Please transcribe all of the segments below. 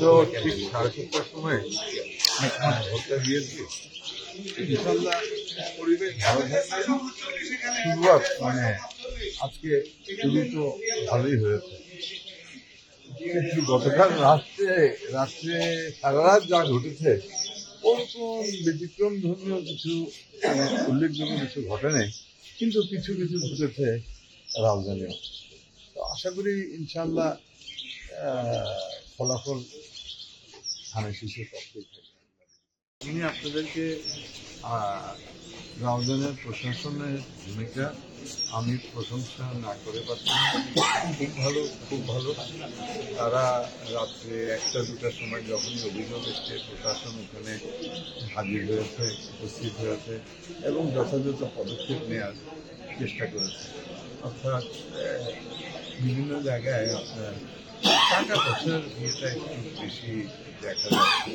তো ঠিক 7:30টার সময় ভোটটা দিয়েছি। ইনশাল্লাহ পরিবেশ ভালো থাকবে। শুরুয়াত আজকে খুবই তো ভালোই হয়েছে, কিন্তু গতকাল রাত্রে সারা রাত যা ঘটেছে ওরকম ব্যতিক্রম ধর্মীয় কিছু উল্লেখযোগ্য কিছু ঘটেনি, কিন্তু কিছু কিছু ঘটেছে রাজধানীও। তো আশা করি ইনশাল্লাহ ফলাফল ধানের শীষের পক্ষেই থাকবে। আমি আপনাদেরকে রাজধানীর প্রশাসনের ভূমিকা আমি প্রশংসা না করে পারছি না। খুব ভালো, খুব ভালো। তারা রাত্রে 1টা-2টার সময় যখনই অভিযোগ এসছে প্রশাসন ওখানে হাজির হয়েছে, উপস্থিত হয়েছে এবং যথাযথ পদক্ষেপ নেওয়ার চেষ্টা করেছে। অর্থাৎ বিভিন্ন জায়গায় আপনার টাকা পয়সার ইয়েটা একটু বেশি দেখা যাচ্ছে।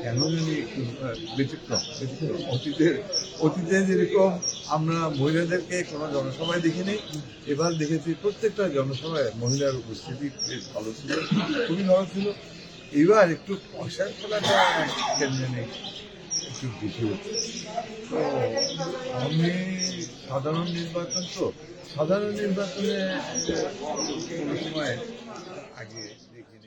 কেন জানি একটু ব্যতিক্রম। অতীতে যেরকম আমরা মহিলাদেরকে কোনো জনসভায় দেখিনি, এবার দেখেছি প্রত্যেকটা জনসভায় মহিলার উপস্থিতি বেশ ভালো ছিল, খুবই ভালো ছিল। এবার একটু পয়সার খেলাটা কেন জানি একটু বেশি হচ্ছে। তো আমি সাধারণ নির্বাচনে কোনো সময় আগে দেখি